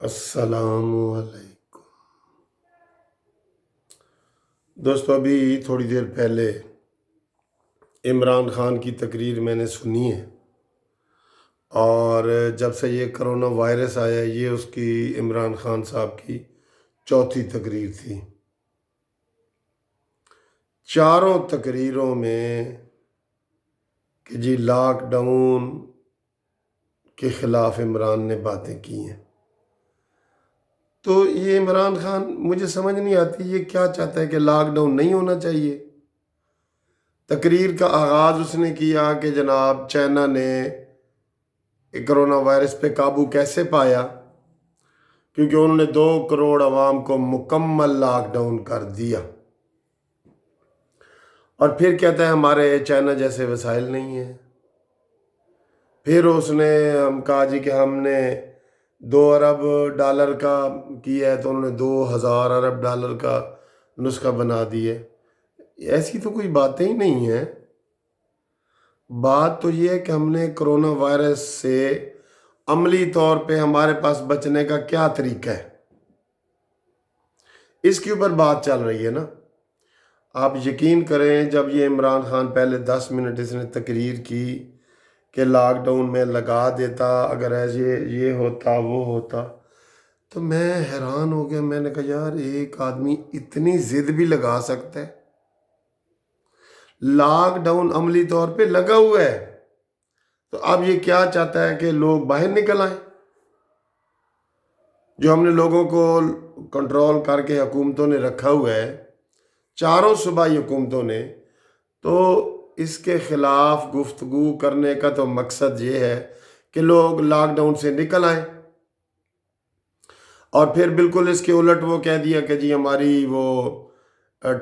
السلام علیکم دوستو، ابھی تھوڑی دیر پہلے عمران خان کی تقریر میں نے سنی ہے، اور جب سے یہ کرونا وائرس آیا یہ اس کی عمران خان صاحب کی چوتھی تقریر تھی۔ چاروں تقریروں میں کہ جی لاک ڈاؤن کے خلاف عمران نے باتیں کی ہیں۔ تو یہ عمران خان مجھے سمجھ نہیں آتی یہ کیا چاہتا ہے کہ لاک ڈاؤن نہیں ہونا چاہیے۔ تقریر کا آغاز اس نے کیا کہ جناب چائنا نے کرونا وائرس پہ قابو کیسے پایا، کیونکہ انہوں نے 2 کروڑ عوام کو مکمل لاک ڈاؤن کر دیا، اور پھر کہتا ہے ہمارے چائنا جیسے وسائل نہیں ہیں۔ پھر اس نے کہا جی کہ ہم نے 2 ارب ڈالر کا کیا ہے، تو انہوں نے 2000 ارب ڈالر کا نسخہ بنا دیے۔ ایسی تو کوئی باتیں ہی نہیں ہیں۔ بات تو یہ ہے کہ ہم نے کرونا وائرس سے عملی طور پہ ہمارے پاس بچنے کا کیا طریقہ ہے، اس کے اوپر بات چل رہی ہے نا۔ آپ یقین کریں، جب یہ عمران خان پہلے 10 منٹ اس نے تقریر کی کہ لاک ڈاؤن میں لگا دیتا اگر ایسے یہ ہوتا وہ ہوتا، تو میں حیران ہو گیا۔ میں نے کہا یار ایک آدمی اتنی ضد بھی لگا سکتا ہے؟ لاک ڈاؤن عملی طور پہ لگا ہوا ہے، تو اب یہ کیا چاہتا ہے کہ لوگ باہر نکل آئیں؟ جو ہم نے لوگوں کو کنٹرول کر کے حکومتوں نے رکھا ہوا ہے، چاروں صوبائی حکومتوں نے، تو اس کے خلاف گفتگو کرنے کا تو مقصد یہ ہے کہ لوگ لاک ڈاؤن سے نکل آئیں۔ اور پھر بالکل اس کے الٹ وہ کہہ دیا کہ جی ہماری وہ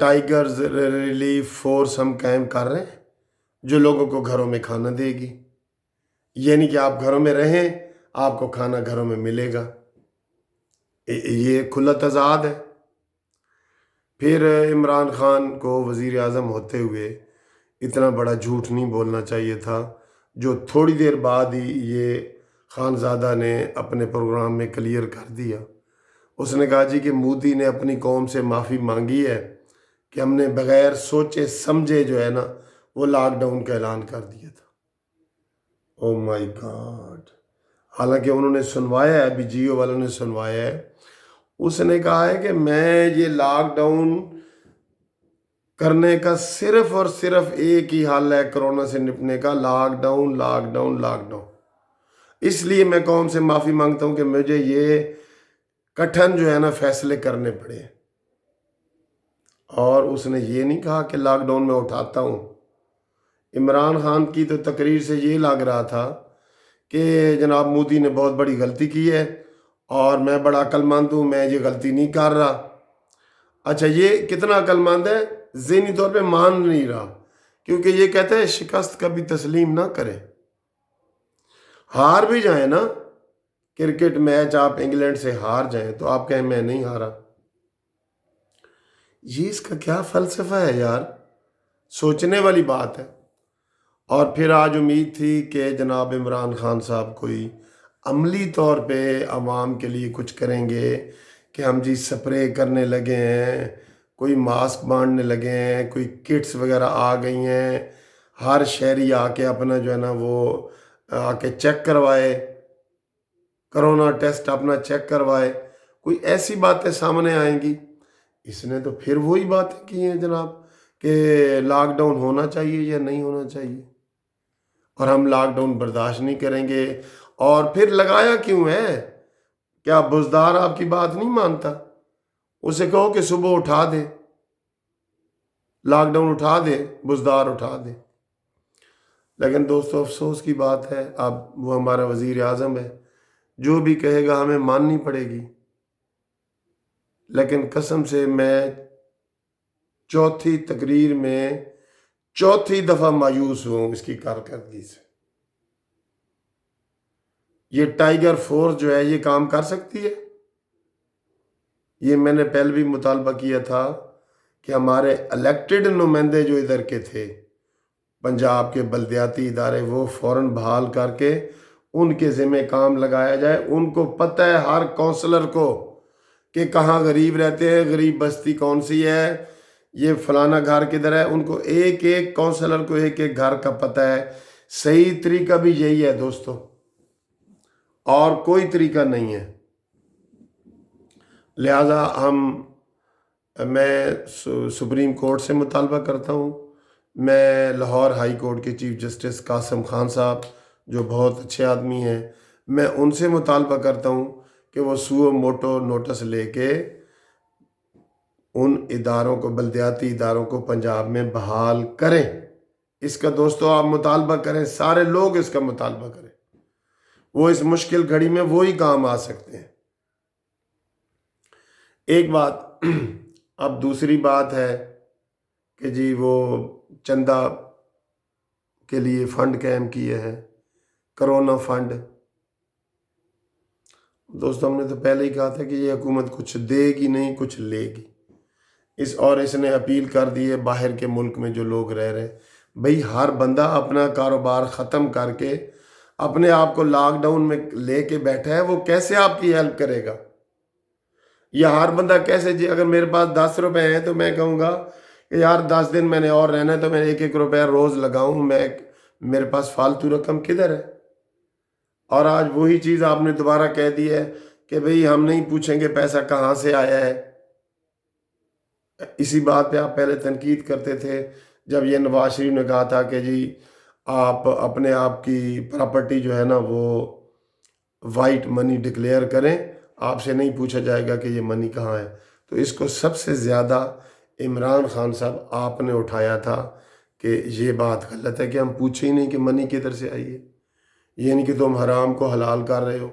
ٹائیگرز ریلیف فورس ہم قائم کر رہے ہیں جو لوگوں کو گھروں میں کھانا دے گی، یعنی کہ آپ گھروں میں رہیں، آپ کو کھانا گھروں میں ملے گا۔ یہ کھلا تضاد ہے۔ پھر عمران خان کو وزیر اعظم ہوتے ہوئے اتنا بڑا جھوٹ نہیں بولنا چاہیے تھا، جو تھوڑی دیر بعد ہی یہ خانزادہ نے اپنے پروگرام میں کلیئر کر دیا۔ اس نے کہا جی کہ مودی نے اپنی قوم سے معافی مانگی ہے کہ ہم نے بغیر سوچے سمجھے جو ہے نا وہ لاک ڈاؤن کا اعلان کر دیا تھا۔ او مائی گاڈ! حالانکہ انہوں نے سنوایا ہے، ابھی جیو والوں نے سنوایا ہے۔ اس نے کہا ہے کہ میں یہ لاک ڈاؤن کرنے کا صرف اور صرف ایک ہی حل ہے کرونا سے نپٹنے کا، lockdown lockdown lockdown. اس لیے میں قوم سے معافی مانگتا ہوں کہ مجھے یہ کٹھن جو ہے نا فیصلے کرنے پڑے۔ اور اس نے یہ نہیں کہا کہ لاک ڈاؤن میں اٹھاتا ہوں۔ عمران خان کی تو تقریر سے یہ لگ رہا تھا کہ جناب مودی نے بہت بڑی غلطی کی ہے اور میں بڑا عقل مند ہوں، میں یہ غلطی نہیں کر رہا۔ اچھا یہ کتنا عقل مند ہے؟ ذہنی طور پہ مان نہیں رہا، کیونکہ یہ کہتا ہے شکست کبھی تسلیم نہ کرے۔ ہار بھی جائیں نا، کرکٹ میچ آپ انگلینڈ سے ہار جائیں تو آپ کہیں میں نہیں ہارا۔ یہ اس کا کیا فلسفہ ہے یار؟ سوچنے والی بات ہے۔ اور پھر آج امید تھی کہ جناب عمران خان صاحب کوئی عملی طور پہ عوام کے لیے کچھ کریں گے، کہ ہم جی سپرے کرنے لگے ہیں، کوئی ماسک بانٹنے لگے ہیں، کوئی کٹس وغیرہ آ گئی ہیں، ہر شہری آ کے اپنا جو ہے نا وہ آ کے چیک کروائے، کرونا ٹیسٹ اپنا چیک کروائے، کوئی ایسی باتیں سامنے آئیں گی۔ اس نے تو پھر وہی باتیں کی ہیں جناب کہ لاک ڈاؤن ہونا چاہیے یا نہیں ہونا چاہیے، اور ہم لاک ڈاؤن برداشت نہیں کریں گے۔ اور پھر لگایا کیوں ہے؟ کیا بزدار آپ کی بات نہیں مانتا؟ اسے کہو کہ صبح اٹھا دے، لاک ڈاؤن اٹھا دے، بزدار اٹھا دے۔ لیکن دوستو افسوس کی بات ہے، اب وہ ہمارا وزیر اعظم ہے، جو بھی کہے گا ہمیں ماننی پڑے گی۔ لیکن قسم سے میں چوتھی تقریر میں چوتھی دفعہ مایوس ہوں اس کی کارکردگی سے۔ یہ ٹائیگر فورس جو ہے یہ کام کر سکتی ہے؟ یہ میں نے پہلے بھی مطالبہ کیا تھا کہ ہمارے الیکٹڈ نمائندے جو ادھر کے تھے، پنجاب کے بلدیاتی ادارے، وہ فوراً بحال کر کے ان کے ذمہ کام لگایا جائے. ان کو پتہ ہے ہر کونسلر کو کہ کہاں غریب رہتے ہیں، غریب بستی کون سی ہے، یہ فلانا گھر کدھر ہے. ان کو ایک ایک کونسلر کو ایک ایک گھر کا پتہ ہے. صحیح طریقہ بھی یہی ہے دوستو، اور کوئی طریقہ نہیں ہے. لہٰذا میں سپریم کورٹ سے مطالبہ کرتا ہوں، میں لاہور ہائی کورٹ کے چیف جسٹس قاسم خان صاحب جو بہت اچھے آدمی ہیں، میں ان سے مطالبہ کرتا ہوں کہ وہ سو موٹو نوٹس لے کے ان اداروں کو، بلدیاتی اداروں کو پنجاب میں بحال کریں. اس کا دوستو آپ مطالبہ کریں، سارے لوگ اس کا مطالبہ کریں. وہ اس مشکل گھڑی میں وہی کام آ سکتے ہیں. ایک بات. اب دوسری بات ہے کہ جی وہ چندہ کے لیے فنڈ قائم کیے ہیں، کرونا فنڈ. دوستو ہم نے تو پہلے ہی کہا تھا کہ یہ حکومت کچھ دے گی نہیں، کچھ لے گی. اس نے اپیل کر دی ہے باہر کے ملک میں جو لوگ رہ رہے ہیں، بھئی ہر بندہ اپنا کاروبار ختم کر کے اپنے آپ کو لاک ڈاؤن میں لے کے بیٹھا ہے، وہ کیسے آپ کی ہیلپ کرے گا؟ یا ہر بندہ کیسے، جی اگر میرے پاس 10 روپے ہیں تو میں کہوں گا کہ یار 10 دن میں نے اور رہنا ہے تو میں 1 روپیہ روز لگاؤں، میرے پاس فالتو رقم کدھر ہے؟ اور آج وہی چیز آپ نے دوبارہ کہہ دی ہے کہ بھئی ہم نہیں پوچھیں گے پیسہ کہاں سے آیا ہے. اسی بات پہ آپ پہلے تنقید کرتے تھے جب یہ نواز شریف نے کہا تھا کہ جی آپ اپنے آپ کی پراپرٹی جو ہے نا وہ وائٹ منی ڈکلیئر کریں، آپ سے نہیں پوچھا جائے گا کہ یہ منی کہاں ہے. تو اس کو سب سے زیادہ عمران خان صاحب آپ نے اٹھایا تھا کہ یہ بات غلط ہے کہ ہم پوچھیں ہی نہیں کہ منی کدھر سے آئی ہے، یہ نہیں کہ تم حرام کو حلال کر رہے ہو.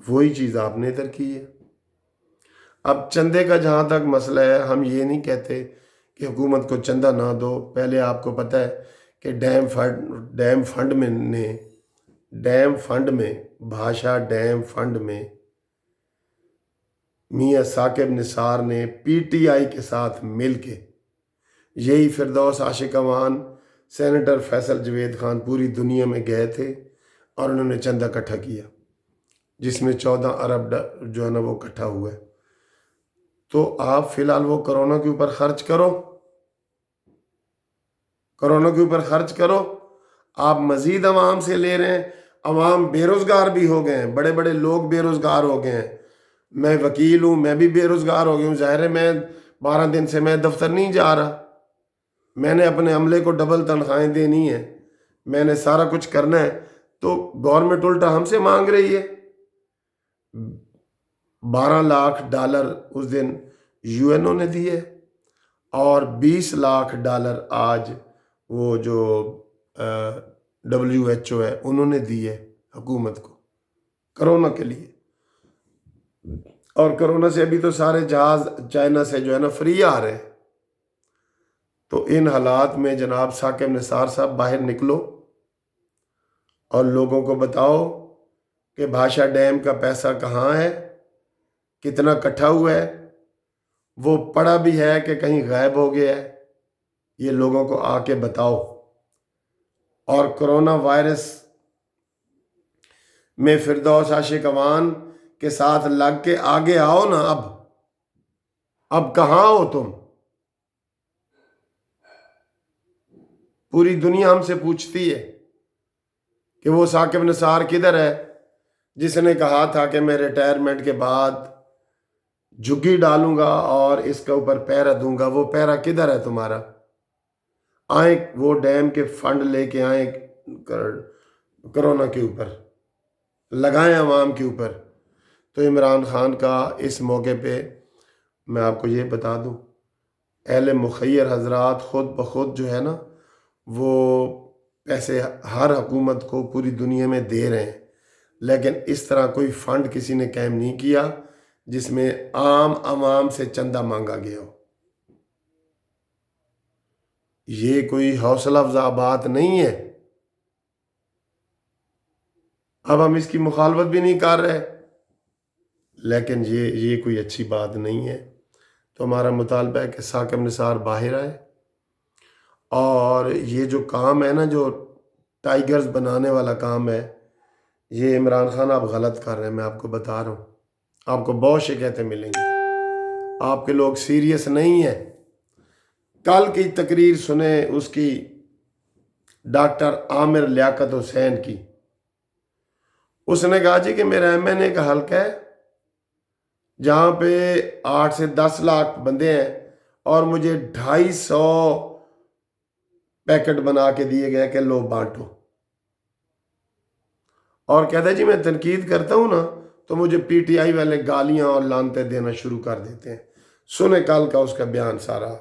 وہی چیز آپ نے ادھر کی ہے. اب چندے کا جہاں تک مسئلہ ہے، ہم یہ نہیں کہتے کہ حکومت کو چندہ نہ دو. پہلے آپ کو پتہ ہے کہ ڈیم فنڈ میں بھاشا ڈیم فنڈ میں میاں ثاقب نثار نے پی ٹی آئی کے ساتھ مل کے، یہی فردوس عاشق امان، سینیٹر فیصل جوید خان پوری دنیا میں گئے تھے اور انہوں نے چندہ اکٹھا کیا جس میں 14 ارب جو ہے نا وہ اکٹھا ہوا ہے. تو آپ فی الحال وہ کرونا کے اوپر خرچ کرو، کرونا کے اوپر خرچ کرو. آپ مزید عوام سے لے رہے ہیں، عوام بے روزگار بھی ہو گئے ہیں، بڑے بڑے لوگ بے روزگار ہو گئے ہیں. میں وکیل ہوں، میں بھی بے روزگار ہو گیا ہوں. ظاہر ہے میں 12 دن سے میں دفتر نہیں جا رہا، میں نے اپنے عملے کو ڈبل تنخواہیں دینی ہے، میں نے سارا کچھ کرنا ہے. تو گورنمنٹ الٹا ہم سے مانگ رہی ہے. $12 لاکھ اس دن یو این او نے دیے اور $20 لاکھ آج وہ جو WHO ہے انہوں نے دیے حکومت کو کرونا کے لیے. اور کرونا سے ابھی تو سارے جہاز چائنا سے جو ہے نا فری آ رہے ہیں. تو ان حالات میں جناب ثاقب نثار صاحب باہر نکلو اور لوگوں کو بتاؤ کہ بھاشا ڈیم کا پیسہ کہاں ہے، کتنا اکٹھا ہوا ہے. وہ پڑا بھی ہے کہ کہیں غائب ہو گیا ہے، یہ لوگوں کو آ کے بتاؤ. اور کرونا وائرس میں فردوس عاشق امان کے ساتھ لگ کے آگے آؤ نا. اب کہاں ہو تم؟ پوری دنیا ہم سے پوچھتی ہے کہ وہ ثاقب نثار کدھر ہے جس نے کہا تھا کہ میں ریٹائرمنٹ کے بعد جھگی ڈالوں گا اور اس کے اوپر پیرا دوں گا. وہ پیرا کدھر ہے تمہارا؟ آئیں وہ ڈیم کے فنڈ لے کے آئیں کرونا کے اوپر لگائیں، عوام کے اوپر. تو عمران خان کا اس موقع پہ میں آپ کو یہ بتا دوں، اہل مخیر حضرات خود بخود جو ہے نا وہ پیسے ہر حکومت کو پوری دنیا میں دے رہے ہیں، لیکن اس طرح کوئی فنڈ کسی نے قائم نہیں کیا جس میں عام عوام سے چندہ مانگا گیا ہو. یہ کوئی حوصلہ افزا بات نہیں ہے. اب ہم اس کی مخالفت بھی نہیں کر رہے، لیکن یہ کوئی اچھی بات نہیں ہے. تو ہمارا مطالبہ ہے کہ ثاقب نثار باہر آئے اور یہ جو کام ہے نا جو ٹائیگرز بنانے والا کام ہے، یہ عمران خان آپ غلط کر رہے ہیں، میں آپ کو بتا رہا ہوں۔ آپ کو بہت شکایتیں ملیں گی، آپ کے لوگ سیریس نہیں ہیں۔ کل کی تقریر سنیں اس کی، ڈاکٹر عامر لیاقت حسین کی۔ اس نے کہا جی کہ میرا ایم این اے کا حلقہ ہے جہاں پہ 8 سے 10 لاکھ بندے ہیں اور مجھے 250 پیکٹ بنا کے دیے گئے کہ لو بانٹو، اور کہتا ہے جی میں تنقید کرتا ہوں نا تو مجھے پی ٹی آئی والے گالیاں اور لانتیں دینا شروع کر دیتے ہیں۔ سنیں کل کا اس کا بیان سارا۔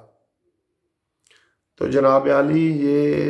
تو جناب عالی، یہ